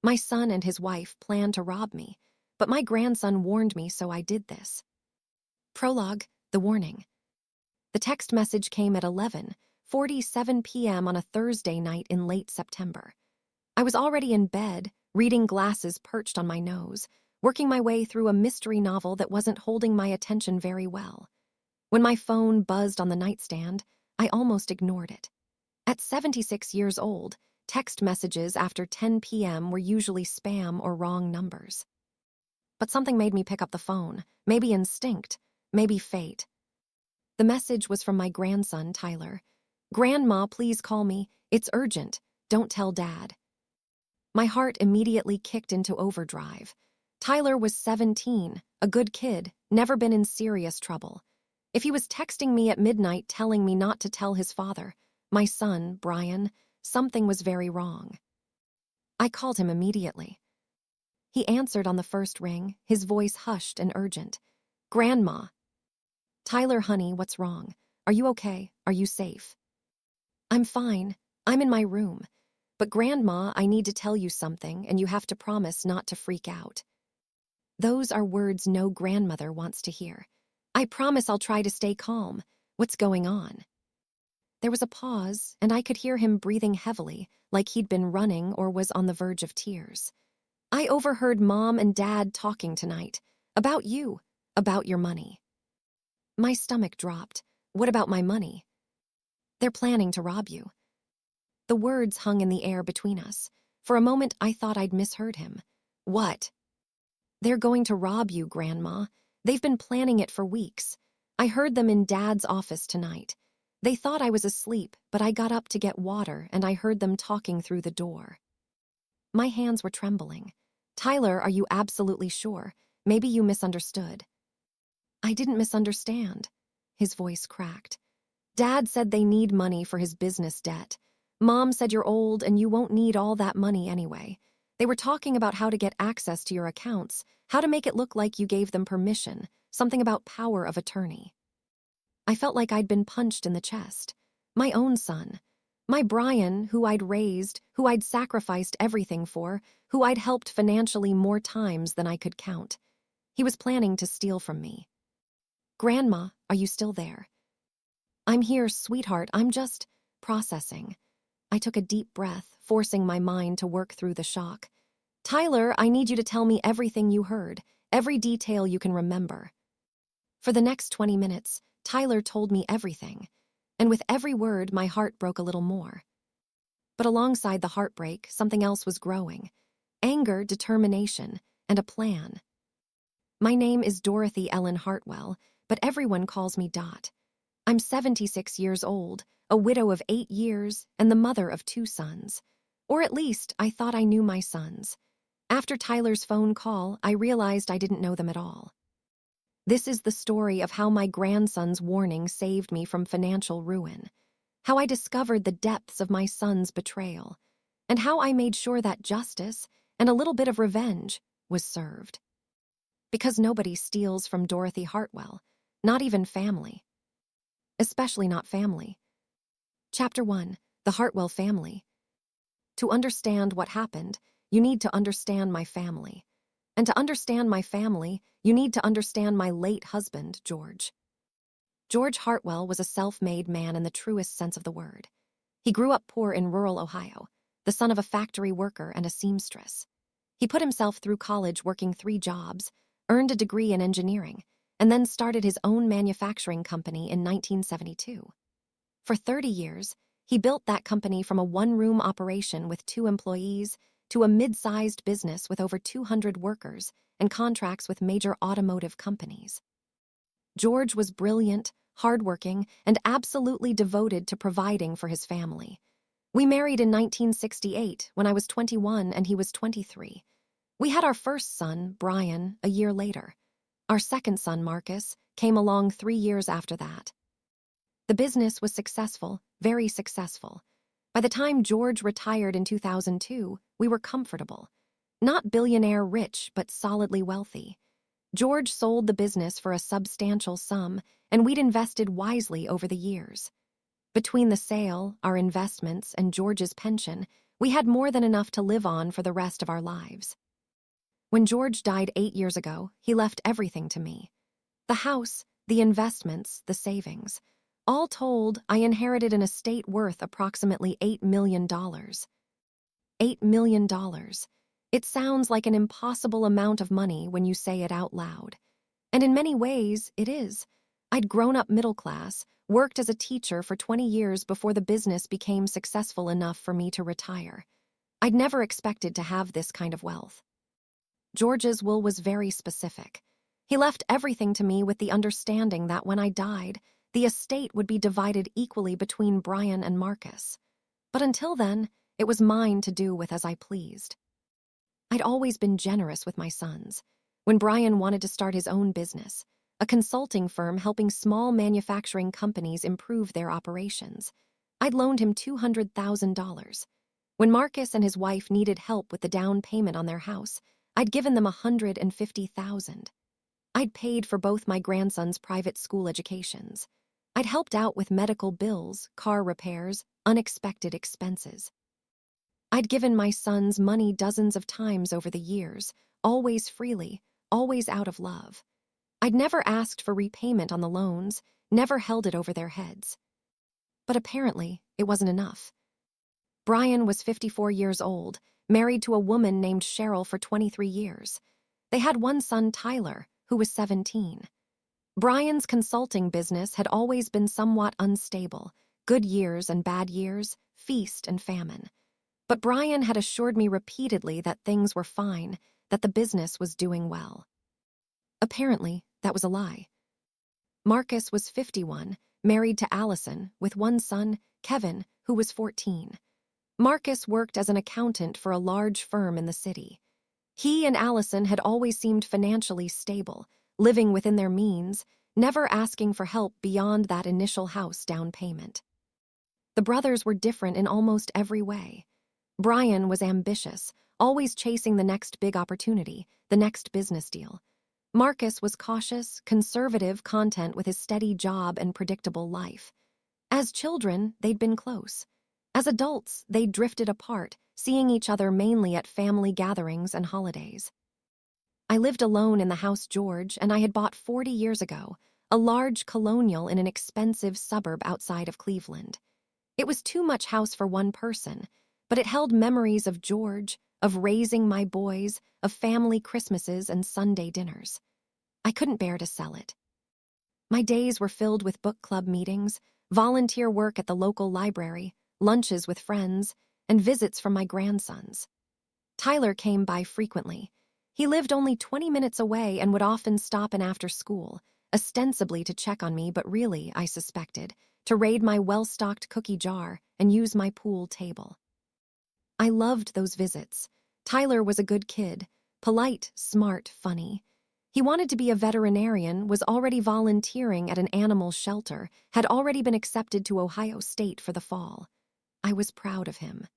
My son and his wife planned to rob me, but my grandson warned me, so I did this. Prologue, the warning. The text message came at 11:47 p.m. on a Thursday night in late September. I was already in bed, reading glasses perched on my nose, working my way through a mystery novel that wasn't holding my attention very well. When my phone buzzed on the nightstand, I almost ignored it. At 76 years old, text messages after 10 p.m. were usually spam or wrong numbers. But something made me pick up the phone, maybe instinct, maybe fate. The message was from my grandson, Tyler. "Grandma, please call me. It's urgent. Don't tell Dad." My heart immediately kicked into overdrive. Tyler was 17, a good kid, never been in serious trouble. If he was texting me at midnight telling me not to tell his father, my son, Brian, something was very wrong. I called him immediately. He answered on the first ring, his voice hushed and urgent. "Grandma." "Tyler, honey, what's wrong? Are you okay? Are you safe?" "I'm fine. I'm in my room. But Grandma, I need to tell you something, and you have to promise not to freak out." Those are words no grandmother wants to hear. "I promise I'll try to stay calm. What's going on?" There was a pause, and I could hear him breathing heavily, like he'd been running or was on the verge of tears. "I overheard Mom and Dad talking tonight. About you. About your money." My stomach dropped. "What about my money?" "They're planning to rob you." The words hung in the air between us. For a moment, I thought I'd misheard him. "What?" "They're going to rob you, Grandma. They've been planning it for weeks. I heard them in Dad's office tonight. They thought I was asleep, but I got up to get water and I heard them talking through the door." My hands were trembling. "Tyler, are you absolutely sure? Maybe you misunderstood." "I didn't misunderstand." His voice cracked. "Dad said they need money for his business debt. Mom said you're old and you won't need all that money anyway. They were talking about how to get access to your accounts, how to make it look like you gave them permission, something about power of attorney." I felt like I'd been punched in the chest. My own son. My Brian, who I'd raised, who I'd sacrificed everything for, who I'd helped financially more times than I could count. He was planning to steal from me. "Grandma, are you still there?" "I'm here, sweetheart. I'm just processing." I took a deep breath, forcing my mind to work through the shock. "Tyler, I need you to tell me everything you heard, every detail you can remember." For the next 20 minutes, Tyler told me everything, and with every word, my heart broke a little more. But alongside the heartbreak, something else was growing. Anger, determination, and a plan. My name is Dorothy Ellen Hartwell, but everyone calls me Dot. I'm 76 years old, a widow of 8 years, and the mother of 2 sons. Or at least, I thought I knew my sons. After Tyler's phone call, I realized I didn't know them at all. This is the story of how my grandson's warning saved me from financial ruin, how I discovered the depths of my son's betrayal, and how I made sure that justice and a little bit of revenge was served. Because nobody steals from Dorothy Hartwell, not even family. Especially not family. Chapter 1, The Hartwell Family. To understand what happened, you need to understand my family. And to understand my family, you need to understand my late husband, George. George Hartwell was a self-made man in the truest sense of the word. He grew up poor in rural Ohio, the son of a factory worker and a seamstress. He put himself through college working 3 jobs, earned a degree in engineering, and then started his own manufacturing company in 1972. For 30 years, he built that company from a one-room operation with 2 employees to a mid-sized business with over 200 workers and contracts with major automotive companies. George was brilliant, hardworking, and absolutely devoted to providing for his family. We married in 1968 when I was 21 and he was 23. We had our first son, Brian, a year later. Our second son, Marcus, came along 3 years after that. The business was successful, very successful. By the time George retired in 2002, we were comfortable. Not billionaire rich, but solidly wealthy. George sold the business for a substantial sum, and we'd invested wisely over the years. Between the sale, our investments, and George's pension, We had more than enough to live on for the rest of our lives. When George died 8 years ago, he left everything to me. The house, the investments, the savings. All told, I inherited an estate worth approximately $8 million. $8 million. It sounds like an impossible amount of money when you say it out loud. And in many ways, it is. I'd grown up middle class, worked as a teacher for 20 years before the business became successful enough for me to retire. I'd never expected to have this kind of wealth. George's will was very specific. He left everything to me with the understanding that when I died, the estate would be divided equally between Brian and Marcus. But until then, it was mine to do with as I pleased. I'd always been generous with my sons. When Brian wanted to start his own business, a consulting firm helping small manufacturing companies improve their operations, I'd loaned him $200,000. When Marcus and his wife needed help with the down payment on their house, I'd given them $150,000. I'd paid for both my grandsons' private school educations. I'd helped out with medical bills, car repairs, unexpected expenses. I'd given my sons money dozens of times over the years, always freely, always out of love. I'd never asked for repayment on the loans, never held it over their heads. But apparently, it wasn't enough. Brian was 54 years old, married to a woman named Cheryl for 23 years. They had one son, Tyler, who was 17. Brian's consulting business had always been somewhat unstable, good years and bad years, feast and famine. But Brian had assured me repeatedly that things were fine, that the business was doing well. Apparently, that was a lie. Marcus was 51, married to Allison, with one son, Kevin, who was 14. Marcus worked as an accountant for a large firm in the city. He and Allison had always seemed financially stable, living within their means, never asking for help beyond that initial house down payment. The brothers were different in almost every way. Brian was ambitious, always chasing the next big opportunity, the next business deal. Marcus was cautious, conservative, content with his steady job and predictable life. As children, they'd been close. As adults, they'd drifted apart, seeing each other mainly at family gatherings and holidays. I lived alone in the house George and I had bought 40 years ago, a large colonial in an expensive suburb outside of Cleveland. It was too much house for one person, but it held memories of George, of raising my boys, of family Christmases and Sunday dinners. I couldn't bear to sell it. My days were filled with book club meetings, volunteer work at the local library, lunches with friends, and visits from my grandsons. Tyler came by frequently. He lived only 20 minutes away and would often stop in after school, ostensibly to check on me, but really, I suspected, to raid my well-stocked cookie jar and use my pool table. I loved those visits. Tyler was a good kid, polite, smart, funny. He wanted to be a veterinarian, was already volunteering at an animal shelter, had already been accepted to Ohio State for the fall. I was proud of him.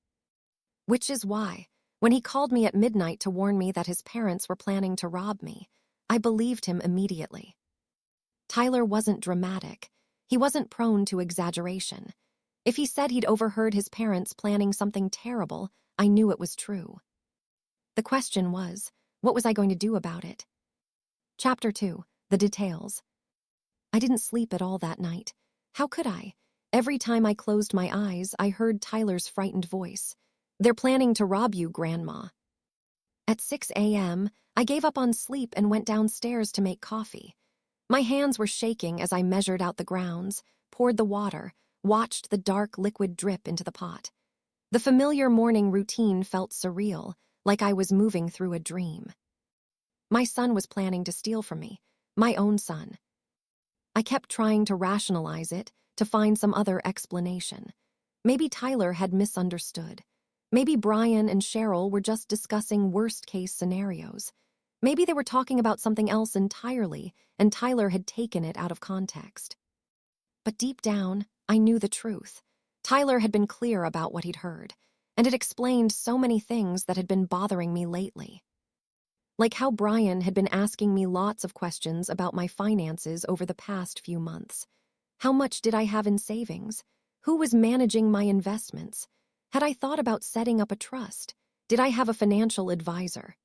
Which is why, when he called me at midnight to warn me that his parents were planning to rob me, I believed him immediately. Tyler wasn't dramatic. He wasn't prone to exaggeration. If he said he'd overheard his parents planning something terrible, I knew it was true. The question was, what was I going to do about it? Chapter 2, The Details. I didn't sleep at all that night. How could I? Every time I closed my eyes, I heard Tyler's frightened voice. "They're planning to rob you, Grandma." At 6 a.m., I gave up on sleep and went downstairs to make coffee. My hands were shaking as I measured out the grounds, poured the water, watched the dark liquid drip into the pot. The familiar morning routine felt surreal, like I was moving through a dream. My son was planning to steal from me, my own son. I kept trying to rationalize it, to find some other explanation. Maybe Tyler had misunderstood. Maybe Brian and Cheryl were just discussing worst-case scenarios. Maybe they were talking about something else entirely, and Tyler had taken it out of context. But deep down, I knew the truth. Tyler had been clear about what he'd heard, and it explained so many things that had been bothering me lately. Like how Brian had been asking me lots of questions about my finances over the past few months. How much did I have in savings? Who was managing my investments? Had I thought about setting up a trust? Did I have a financial advisor?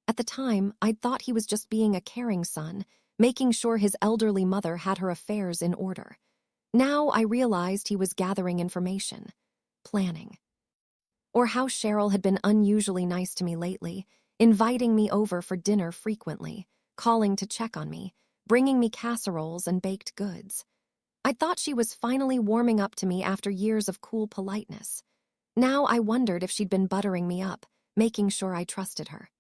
At the time, I'd thought he was just being a caring son, making sure his elderly mother had her affairs in order. Now I realized he was gathering information, planning. Or how Cheryl had been unusually nice to me lately, inviting me over for dinner frequently, calling to check on me, bringing me casseroles and baked goods. I thought she was finally warming up to me after years of cool politeness. Now I wondered if she'd been buttering me up, making sure I trusted her.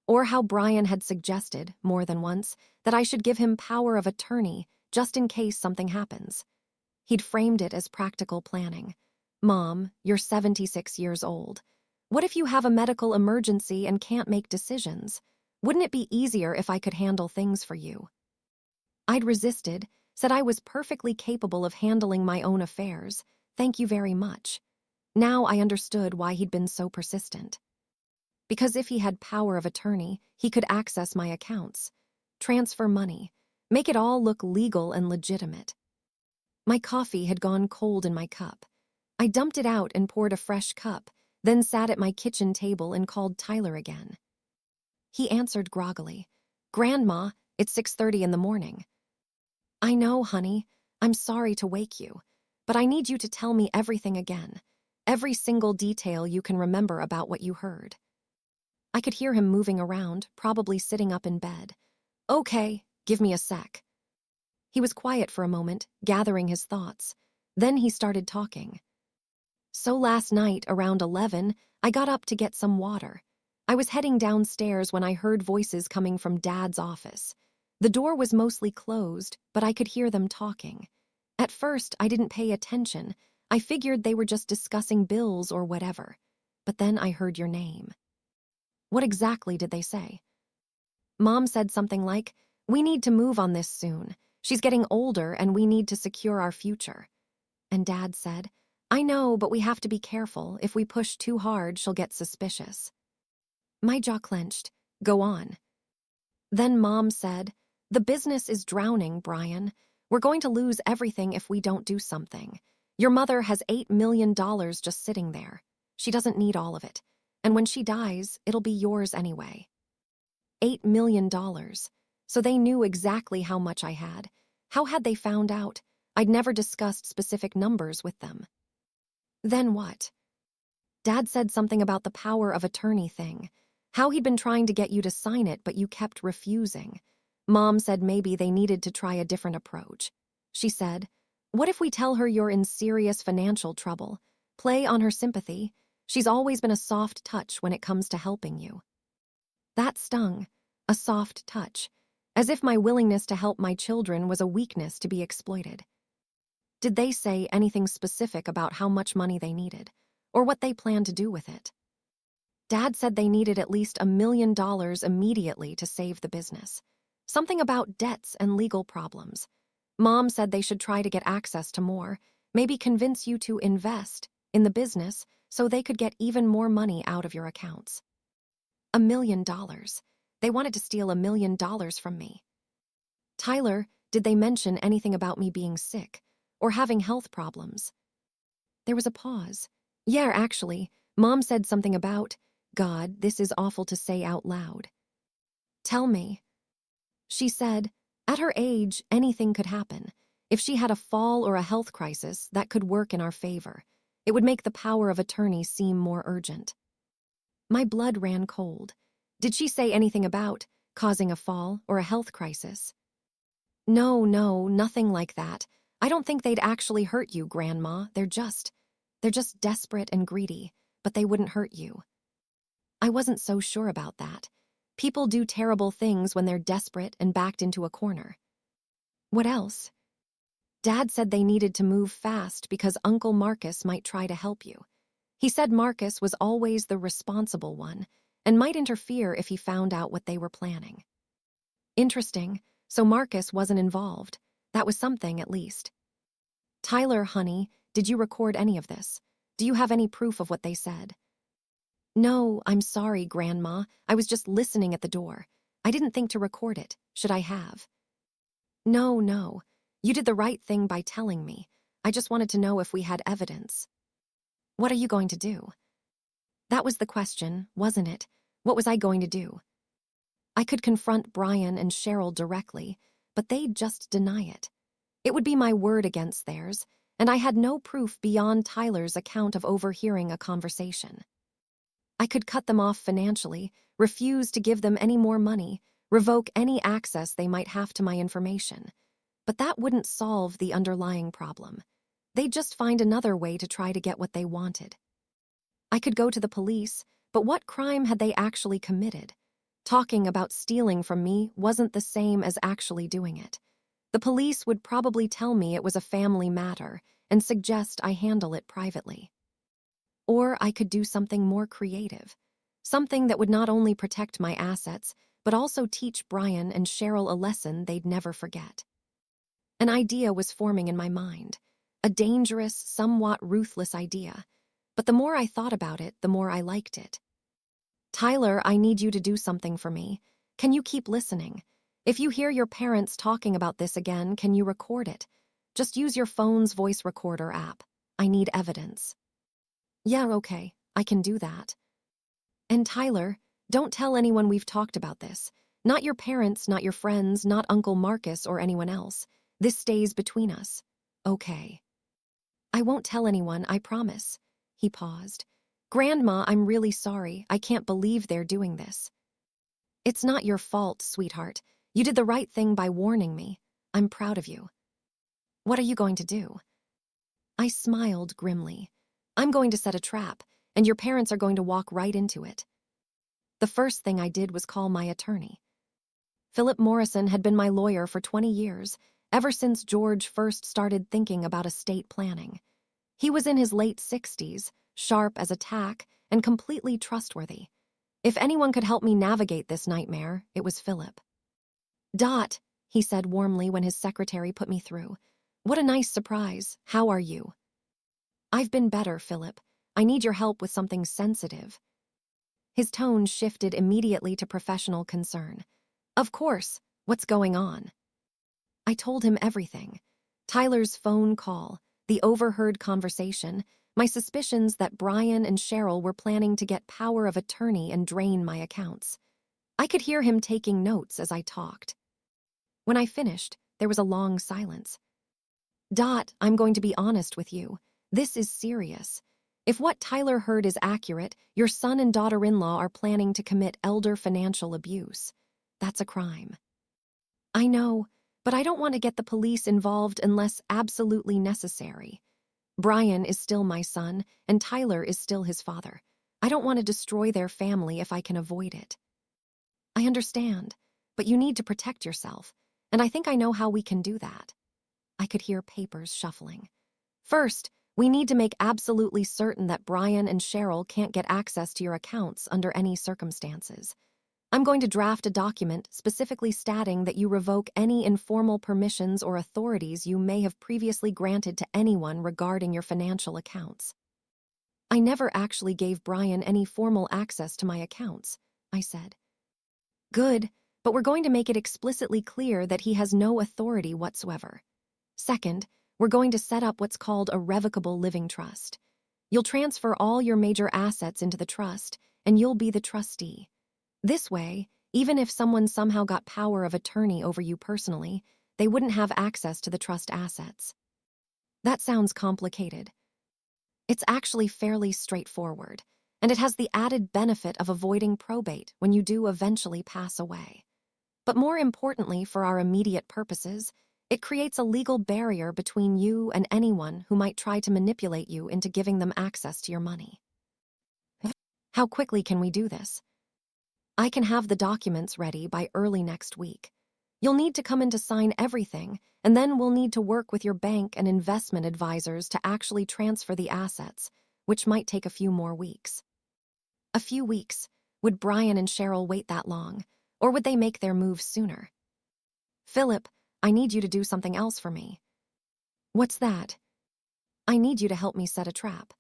Or how Brian had suggested, more than once, that I should give him power of attorney just in case something happens. He'd framed it as practical planning. Mom, you're 76 years old. What if you have a medical emergency and can't make decisions? Wouldn't it be easier if I could handle things for you? I'd resisted, said I was perfectly capable of handling my own affairs. Thank you very much. Now I understood why he'd been so persistent. Because if he had power of attorney, he could access my accounts, transfer money, make it all look legal and legitimate. My coffee had gone cold in my cup. I dumped it out and poured a fresh cup, then sat at my kitchen table and called Tyler again. He answered groggily. Grandma, it's 6:30 in the morning. I know, honey. I'm sorry to wake you, but I need you to tell me everything again. Every single detail you can remember about what you heard. I could hear him moving around, probably sitting up in bed. Okay, give me a sec. He was quiet for a moment, gathering his thoughts. Then he started talking. So last night, around 11, I got up to get some water. I was heading downstairs when I heard voices coming from Dad's office. The door was mostly closed, but I could hear them talking. At first, I didn't pay attention. I figured they were just discussing bills or whatever. But then I heard your name. What exactly did they say? Mom said something like, we need to move on this soon. She's getting older and we need to secure our future. And Dad said, I know, but we have to be careful. If we push too hard, she'll get suspicious. My jaw clenched. Go on. Then Mom said, the business is drowning, Brian. We're going to lose everything if we don't do something. Your mother has $8 million just sitting there. She doesn't need all of it. And when she dies, it'll be yours anyway. $8 million. So they knew exactly how much I had. How had they found out? I'd never discussed specific numbers with them. Then what? Dad said something about the power of attorney thing. How he'd been trying to get you to sign it, but you kept refusing. Mom said maybe they needed to try a different approach. She said, what if we tell her you're in serious financial trouble? Play on her sympathy. She's always been a soft touch when it comes to helping you. That stung. A soft touch. As if my willingness to help my children was a weakness to be exploited. Did they say anything specific about how much money they needed, or what they planned to do with it? Dad said they needed at least $1 million immediately to save the business. Something about debts and legal problems. Mom said they should try to get access to more, maybe convince you to invest in the business so they could get even more money out of your accounts. $1 million. They wanted to steal $1 million from me. Tyler, did they mention anything about me being sick or having health problems? There was a pause. Yeah, actually, Mom said something about, God, this is awful to say out loud. Tell me. She said, at her age, anything could happen. If she had a fall or a health crisis, that could work in our favor. It would make the power of attorney seem more urgent. My blood ran cold. Did she say anything about causing a fall or a health crisis? No, nothing like that. I don't think they'd actually hurt you, Grandma. They're just desperate and greedy, but they wouldn't hurt you. I wasn't so sure about that. People do terrible things when they're desperate and backed into a corner. What else? Dad said they needed to move fast because Uncle Marcus might try to help you. He said Marcus was always the responsible one and might interfere if he found out what they were planning. Interesting, so Marcus wasn't involved. That was something, at least. Tyler, honey, did you record any of this? Do you have any proof of what they said? No, I'm sorry, Grandma. I was just listening at the door. I didn't think to record it. Should I have? No. You did the right thing by telling me. I just wanted to know if we had evidence. What are you going to do? That was the question, wasn't it? What was I going to do? I could confront Brian and Cheryl directly, but they'd just deny it. It would be my word against theirs, and I had no proof beyond Tyler's account of overhearing a conversation. I could cut them off financially, refuse to give them any more money, revoke any access they might have to my information. But that wouldn't solve the underlying problem. They'd just find another way to try to get what they wanted. I could go to the police, but what crime had they actually committed? Talking about stealing from me wasn't the same as actually doing it. The police would probably tell me it was a family matter and suggest I handle it privately. Or I could do something more creative, something that would not only protect my assets, but also teach Brian and Cheryl a lesson they'd never forget. An idea was forming in my mind, a dangerous, somewhat ruthless idea, but the more I thought about it, the more I liked it. Tyler, I need you to do something for me. Can you keep listening? If you hear your parents talking about this again, can you record it? Just use your phone's voice recorder app. I need evidence. Yeah, okay, I can do that. And Tyler, don't tell anyone we've talked about this. Not your parents, not your friends, not Uncle Marcus or anyone else. This stays between us. Okay. I won't tell anyone, I promise. He paused. Grandma, I'm really sorry. I can't believe they're doing this. It's not your fault, sweetheart. You did the right thing by warning me. I'm proud of you. What are you going to do? I smiled grimly. I'm going to set a trap, and your parents are going to walk right into it. The first thing I did was call my attorney. Philip Morrison had been my lawyer for 20 years, ever since George first started thinking about estate planning. He was in his late 60s, sharp as a tack, and completely trustworthy. If anyone could help me navigate this nightmare, it was Philip. Dot, he said warmly when his secretary put me through. What a nice surprise. How are you? I've been better, Philip. I need your help with something sensitive. His tone shifted immediately to professional concern. Of course. What's going on? I told him everything. Tyler's phone call, the overheard conversation, my suspicions that Brian and Cheryl were planning to get power of attorney and drain my accounts. I could hear him taking notes as I talked. When I finished, there was a long silence. Dot, I'm going to be honest with you. This is serious. If what Tyler heard is accurate, your son and daughter-in-law are planning to commit elder financial abuse. That's a crime. I know, but I don't want to get the police involved unless absolutely necessary. Brian is still my son, and Tyler is still his father. I don't want to destroy their family if I can avoid it. I understand, but you need to protect yourself, and I think I know how we can do that. I could hear papers shuffling. First, we need to make absolutely certain that Brian and Cheryl can't get access to your accounts under any circumstances. I'm going to draft a document specifically stating that you revoke any informal permissions or authorities you may have previously granted to anyone regarding your financial accounts. I never actually gave Brian any formal access to my accounts, I said. Good, but we're going to make it explicitly clear that he has no authority whatsoever. Second, we're going to set up what's called a revocable living trust. You'll transfer all your major assets into the trust, and you'll be the trustee. This way, even if someone somehow got power of attorney over you personally, they wouldn't have access to the trust assets. That sounds complicated. It's actually fairly straightforward, and it has the added benefit of avoiding probate when you do eventually pass away. But more importantly for our immediate purposes, it creates a legal barrier between you and anyone who might try to manipulate you into giving them access to your money. How quickly can we do this? I can have the documents ready by early next week. You'll need to come in to sign everything, and then we'll need to work with your bank and investment advisors to actually transfer the assets, which might take a few more weeks. A few weeks? Would Brian and Cheryl wait that long, or would they make their move sooner? Philip, I need you to do something else for me. What's that? I need you to help me set a trap.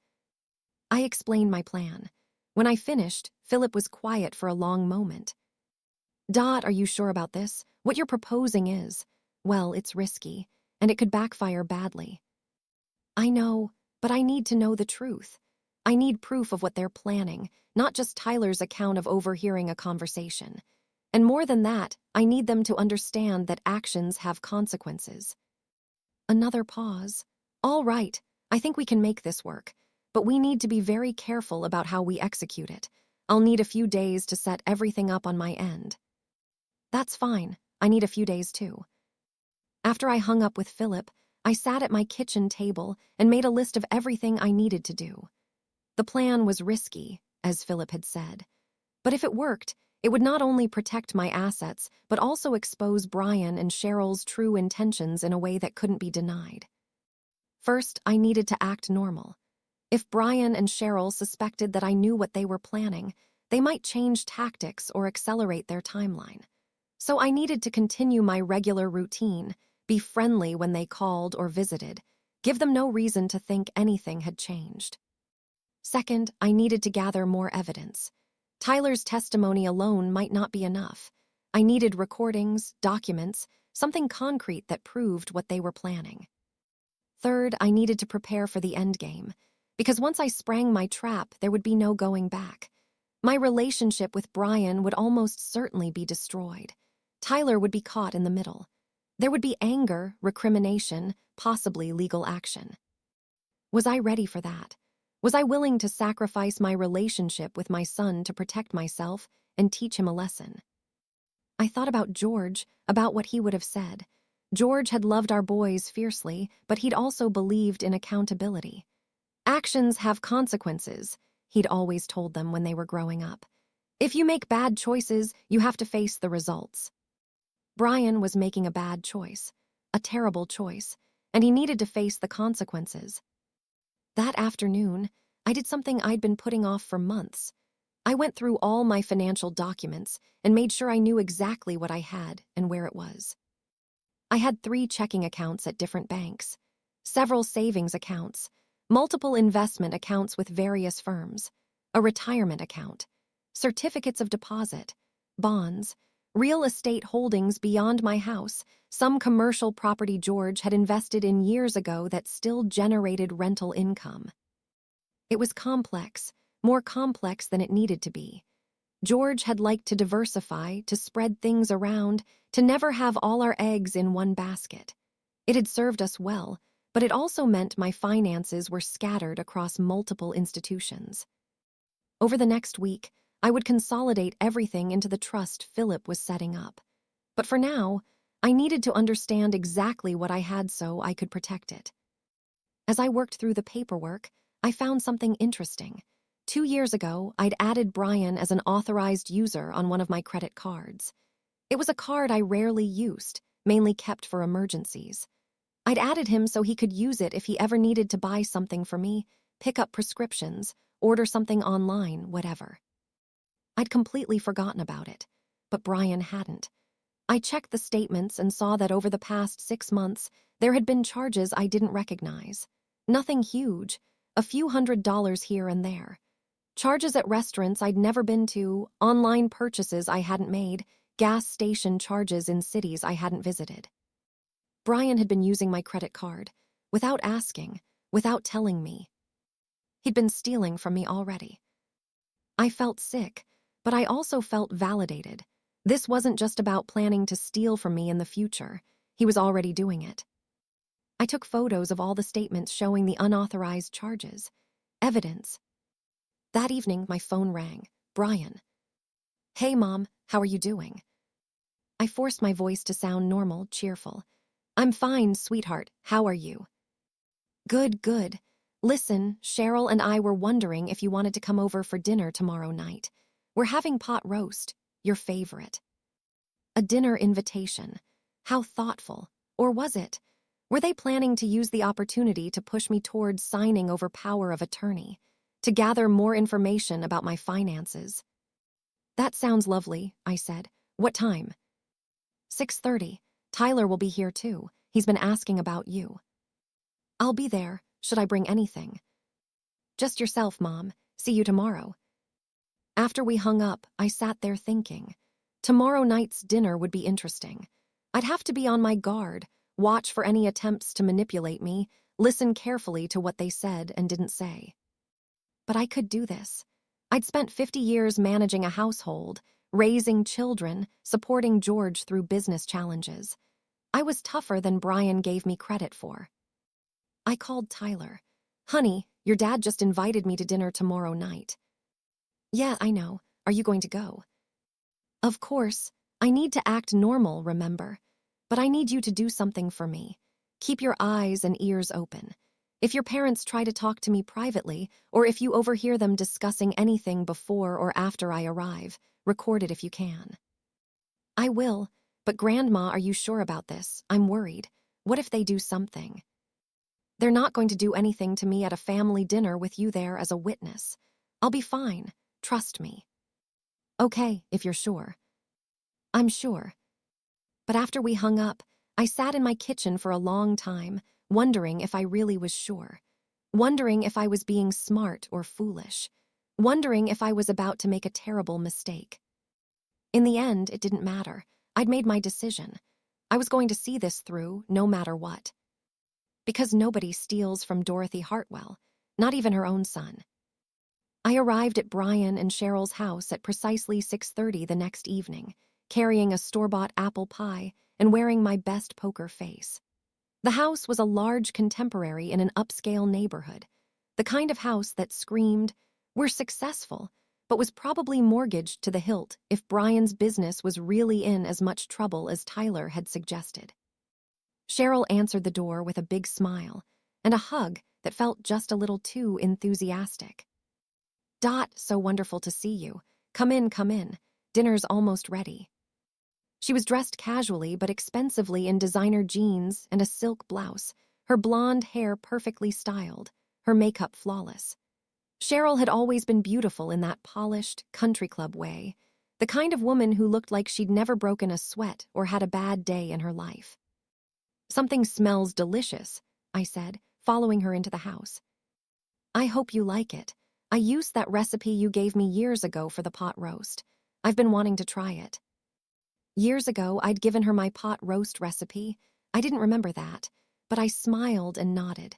I explained my plan. When I finished, Philip was quiet for a long moment. Dot, are you sure about this? What you're proposing is, well, it's risky, and it could backfire badly. I know, but I need to know the truth. I need proof of what they're planning, not just Tyler's account of overhearing a conversation. And more than that, I need them to understand that actions have consequences. Another pause. All right, I think we can make this work, but we need to be very careful about how we execute it. I'll need a few days to set everything up on my end. That's fine. I need a few days too. After I hung up with Philip, I sat at my kitchen table and made a list of everything I needed to do. The plan was risky, as Philip had said. But if it worked, it would not only protect my assets, but also expose Brian and Cheryl's true intentions in a way that couldn't be denied. First, I needed to act normal. If Brian and Cheryl suspected that I knew what they were planning, they might change tactics or accelerate their timeline. So I needed to continue my regular routine, be friendly when they called or visited, give them no reason to think anything had changed. Second, I needed to gather more evidence. Tyler's testimony alone might not be enough. I needed recordings, documents, something concrete that proved what they were planning. Third, I needed to prepare for the endgame, because once I sprang my trap, there would be no going back. My relationship with Brian would almost certainly be destroyed. Tyler would be caught in the middle. There would be anger, recrimination, possibly legal action. Was I ready for that? Was I willing to sacrifice my relationship with my son to protect myself and teach him a lesson? I thought about George, about what he would have said. George had loved our boys fiercely, but he'd also believed in accountability. Actions have consequences, he'd always told them when they were growing up. If you make bad choices, you have to face the results. Brian was making a bad choice, a terrible choice, and he needed to face the consequences. That afternoon, I did something I'd been putting off for months. I went through all my financial documents and made sure I knew exactly what I had and where it was. I had 3 checking accounts at different banks, several savings accounts, multiple investment accounts with various firms, a retirement account, certificates of deposit, bonds, real estate holdings beyond my house, some commercial property George had invested in years ago that still generated rental income. It was complex, more complex than it needed to be. George had liked to diversify, to spread things around, to never have all our eggs in one basket. It had served us well, but it also meant my finances were scattered across multiple institutions. Over the next week, I would consolidate everything into the trust Philip was setting up. But for now, I needed to understand exactly what I had so I could protect it. As I worked through the paperwork, I found something interesting. 2 years ago, I'd added Brian as an authorized user on one of my credit cards. It was a card I rarely used, mainly kept for emergencies. I'd added him so he could use it if he ever needed to buy something for me, pick up prescriptions, order something online, whatever. I'd completely forgotten about it, but Brian hadn't. I checked the statements and saw that over the past 6 months, there had been charges I didn't recognize. Nothing huge, a few $100s here and there. Charges at restaurants I'd never been to, online purchases I hadn't made, gas station charges in cities I hadn't visited. Brian had been using my credit card, without asking, without telling me. He'd been stealing from me already. I felt sick, but I also felt validated. This wasn't just about planning to steal from me in the future. He was already doing it. I took photos of all the statements showing the unauthorized charges. Evidence. That evening, my phone rang. Brian. Hey, Mom, how are you doing? I forced my voice to sound normal, cheerful. I'm fine, sweetheart. How are you? Good, good. Listen, Cheryl and I were wondering if you wanted to come over for dinner tomorrow night. We're having pot roast, your favorite. A dinner invitation. How thoughtful. Or was it? Were they planning to use the opportunity to push me towards signing over power of attorney, to gather more information about my finances? That sounds lovely, I said. What time? 6:30. Tyler will be here too. He's been asking about you. I'll be there. Should I bring anything? Just yourself, Mom. See you tomorrow. After we hung up, I sat there thinking. Tomorrow night's dinner would be interesting. I'd have to be on my guard, watch for any attempts to manipulate me, listen carefully to what they said and didn't say. But I could do this. I'd spent 50 years managing a household, raising children, supporting George through business challenges. I was tougher than Brian gave me credit for. I called Tyler. Honey, your dad just invited me to dinner tomorrow night. Yeah, I know. Are you going to go? Of course. I need to act normal, remember? But I need you to do something for me. Keep your eyes and ears open. If your parents try to talk to me privately, or if you overhear them discussing anything before or after I arrive, record it if you can. I will, but Grandma, are you sure about this? I'm worried. What if they do something? They're not going to do anything to me at a family dinner with you there as a witness. I'll be fine. Trust me. Okay, if you're sure. I'm sure. But after we hung up, I sat in my kitchen for a long time, wondering if I really was sure. Wondering if I was being smart or foolish. Wondering if I was about to make a terrible mistake. In the end, it didn't matter. I'd made my decision. I was going to see this through, no matter what. Because nobody steals from Dorothy Hartwell, not even her own son. I arrived at Brian and Cheryl's house at precisely 6:30 the next evening, carrying a store-bought apple pie and wearing my best poker face. The house was a large contemporary in an upscale neighborhood, the kind of house that screamed, "We're successful," but was probably mortgaged to the hilt if Brian's business was really in as much trouble as Tyler had suggested. Cheryl answered the door with a big smile and a hug that felt just a little too enthusiastic. Dot, so wonderful to see you. Come in, come in. Dinner's almost ready. She was dressed casually but expensively in designer jeans and a silk blouse, her blonde hair perfectly styled, her makeup flawless. Cheryl had always been beautiful in that polished, country club way, the kind of woman who looked like she'd never broken a sweat or had a bad day in her life. Something smells delicious, I said, following her into the house. I hope you like it. I used that recipe you gave me years ago for the pot roast. I've been wanting to try it. Years ago, I'd given her my pot roast recipe. I didn't remember that, but I smiled and nodded.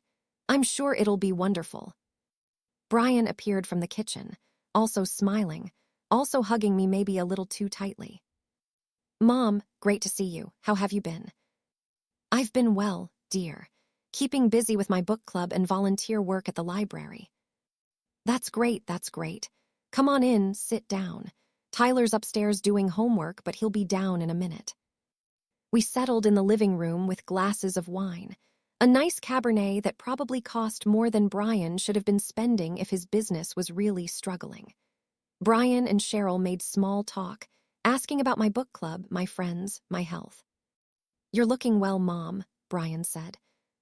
I'm sure it'll be wonderful. Brian appeared from the kitchen, also smiling, also hugging me maybe a little too tightly. Mom, great to see you. How have you been? I've been well, dear. Keeping busy with my book club and volunteer work at the library. That's great, that's great. Come on in, sit down. Tyler's upstairs doing homework, but he'll be down in a minute. We settled in the living room with glasses of wine, a nice Cabernet that probably cost more than Brian should have been spending if his business was really struggling. Brian and Cheryl made small talk, asking about my book club, my friends, my health. You're looking well, Mom, Brian said.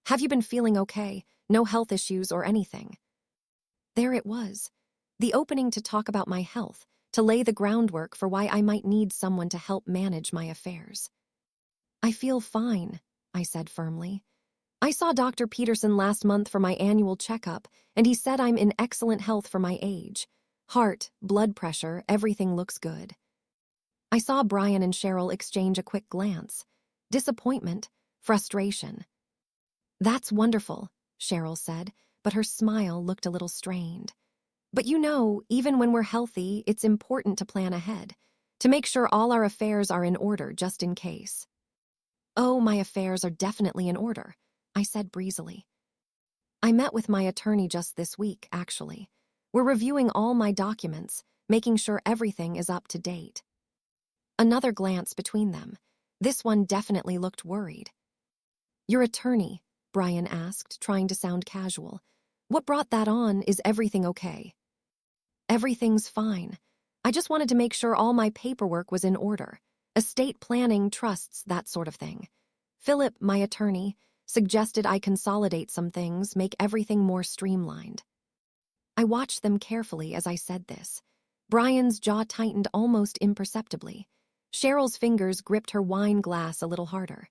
Have you been feeling okay? No health issues or anything? There it was. The opening to talk about my health, to lay the groundwork for why I might need someone to help manage my affairs. I feel fine, I said firmly. I saw Dr. Peterson last month for my annual checkup, and he said I'm in excellent health for my age. Heart, blood pressure, everything looks good. I saw Brian and Cheryl exchange a quick glance. Disappointment, frustration. That's wonderful, Cheryl said, but her smile looked a little strained. But you know, even when we're healthy, it's important to plan ahead, to make sure all our affairs are in order just in case. Oh, my affairs are definitely in order, I said breezily. I met with my attorney just this week, actually. We're reviewing all my documents, making sure everything is up to date. Another glance between them. This one definitely looked worried. Your attorney, Brian asked, trying to sound casual. What brought that on? Is everything okay? Everything's fine. I just wanted to make sure all my paperwork was in order. Estate planning, trusts, that sort of thing. Philip, my attorney, suggested I consolidate some things, make everything more streamlined. I watched them carefully as I said this. Brian's jaw tightened almost imperceptibly. Cheryl's fingers gripped her wine glass a little harder.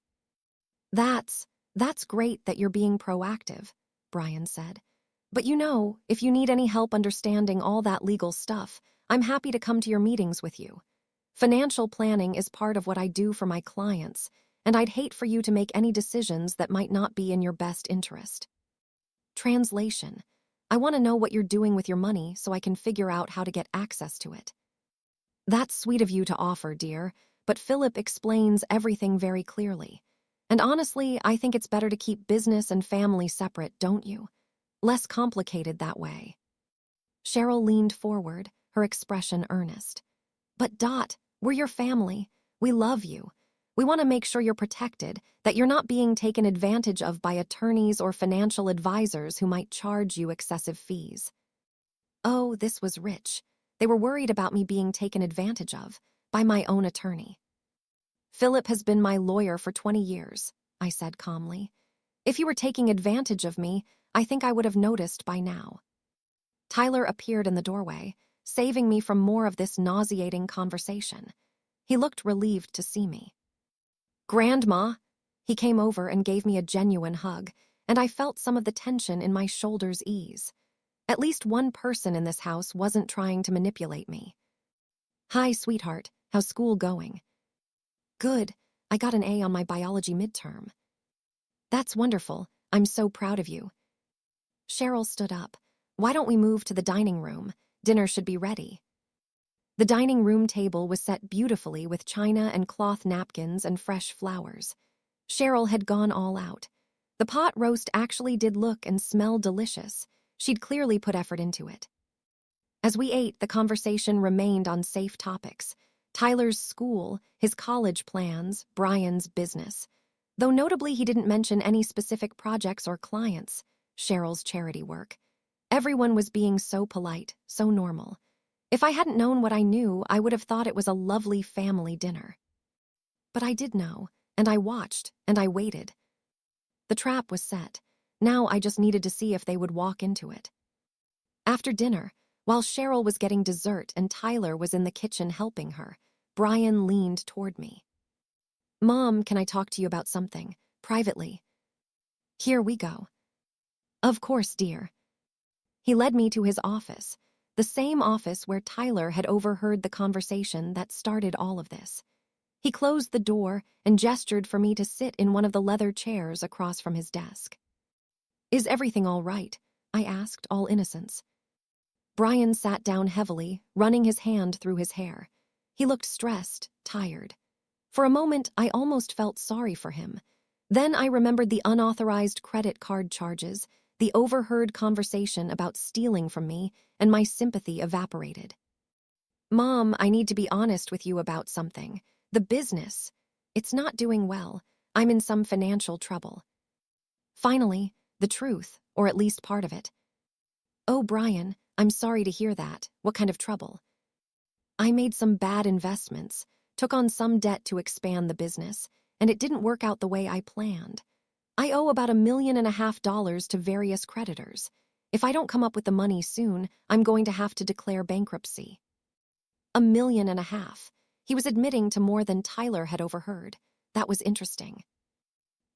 That's great that you're being proactive, Brian said. But you know, if you need any help understanding all that legal stuff, I'm happy to come to your meetings with you. Financial planning is part of what I do for my clients, and I'd hate for you to make any decisions that might not be in your best interest. Translation. I want to know what you're doing with your money so I can figure out how to get access to it. That's sweet of you to offer, dear, but Philip explains everything very clearly. And honestly, I think it's better to keep business and family separate, don't you? Less complicated that way. Cheryl leaned forward, her expression earnest. But Dot, we're your family. We love you. We want to make sure you're protected, that you're not being taken advantage of by attorneys or financial advisors who might charge you excessive fees. Oh, this was rich. They were worried about me being taken advantage of by my own attorney. Philip has been my lawyer for 20 years, I said calmly. If you were taking advantage of me, I think I would have noticed by now. Tyler appeared in the doorway, saving me from more of this nauseating conversation. He looked relieved to see me. Grandma! He came over and gave me a genuine hug, and I felt some of the tension in my shoulders ease. At least one person in this house wasn't trying to manipulate me. Hi, sweetheart. How's school going? Good. I got an A on my biology midterm. That's wonderful. I'm so proud of you. Cheryl stood up. Why don't we move to the dining room? Dinner should be ready. The dining room table was set beautifully with china and cloth napkins and fresh flowers. Cheryl had gone all out. The pot roast actually did look and smell delicious. She'd clearly put effort into it. As we ate, the conversation remained on safe topics. Tyler's school, his college plans, Brian's business. Though notably he didn't mention any specific projects or clients, Cheryl's charity work. Everyone was being so polite, so normal. If I hadn't known what I knew, I would have thought it was a lovely family dinner. But I did know, and I watched, and I waited. The trap was set. Now I just needed to see if they would walk into it. After dinner, while Cheryl was getting dessert and Tyler was in the kitchen helping her, Brian leaned toward me. Mom, can I talk to you about something, privately? Here we go. Of course, dear. He led me to his office, the same office where Tyler had overheard the conversation that started all of this. He closed the door and gestured for me to sit in one of the leather chairs across from his desk. Is everything all right? I asked, all innocence. Brian sat down heavily, running his hand through his hair. He looked stressed, tired. For a moment, I almost felt sorry for him. Then I remembered the unauthorized credit card charges, the overheard conversation about stealing from me, and my sympathy evaporated. Mom, I need to be honest with you about something. The business. It's not doing well. I'm in some financial trouble. Finally, the truth, or at least part of it. Oh, Brian, I'm sorry to hear that. What kind of trouble? I made some bad investments, took on some debt to expand the business, and it didn't work out the way I planned. I owe about $1.5 million to various creditors. If I don't come up with the money soon, I'm going to have to declare bankruptcy. $1.5 million. He was admitting to more than Tyler had overheard. That was interesting.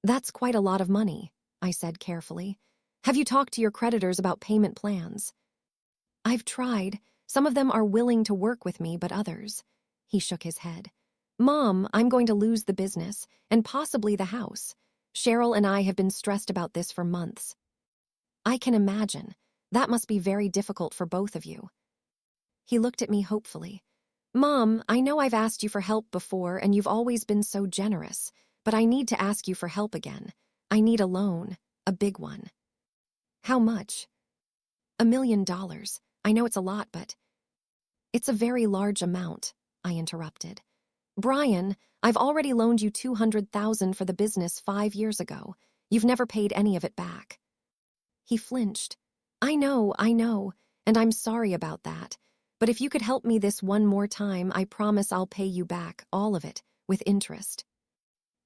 That's quite a lot of money, I said carefully. Have you talked to your creditors about payment plans? I've tried. Some of them are willing to work with me, but others. He shook his head. Mom, I'm going to lose the business, and possibly the house. Cheryl and I have been stressed about this for months. I can imagine. That must be very difficult for both of you. He looked at me hopefully. Mom, I know I've asked you for help before and you've always been so generous, but I need to ask you for help again. I need a loan, a big one. How much? $1 million. I know it's a lot, but... It's a very large amount, I interrupted. Brian, I've already loaned you $200,000 for the business 5 years ago. You've never paid any of it back. He flinched. I know, and I'm sorry about that. But if you could help me this one more time, I promise I'll pay you back, all of it, with interest.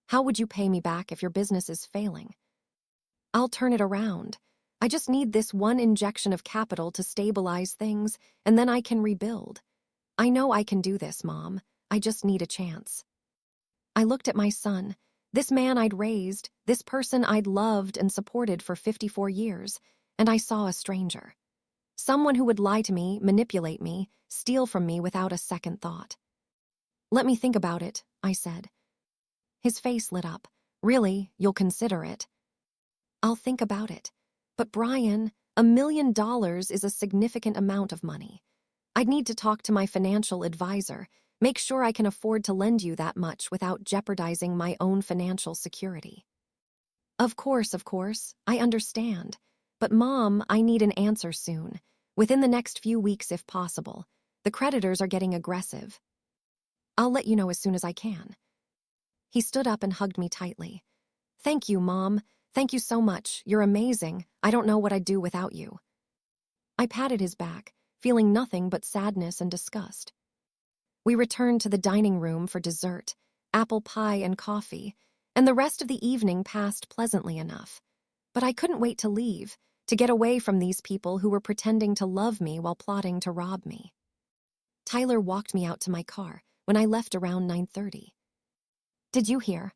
How would you pay me back if your business is failing? I'll turn it around. I just need this one injection of capital to stabilize things, and then I can rebuild. I know I can do this, Mom. I just need a chance. I looked at my son, this man I'd raised, this person I'd loved and supported for 54 years, and I saw a stranger. Someone who would lie to me, manipulate me, steal from me without a second thought. Let me think about it, I said. His face lit up. Really, you'll consider it? I'll think about it. But Brian, $1 million is a significant amount of money. I'd need to talk to my financial advisor, make sure I can afford to lend you that much without jeopardizing my own financial security. Of course, I understand. But Mom, I need an answer soon. Within the next few weeks if possible. The creditors are getting aggressive. I'll let you know as soon as I can. He stood up and hugged me tightly. Thank you, Mom. Thank you so much. You're amazing. I don't know what I'd do without you. I patted his back, feeling nothing but sadness and disgust. We returned to the dining room for dessert, apple pie and coffee, and the rest of the evening passed pleasantly enough. But I couldn't wait to leave, to get away from these people who were pretending to love me while plotting to rob me. Tyler walked me out to my car when I left around 9:30. Did you hear?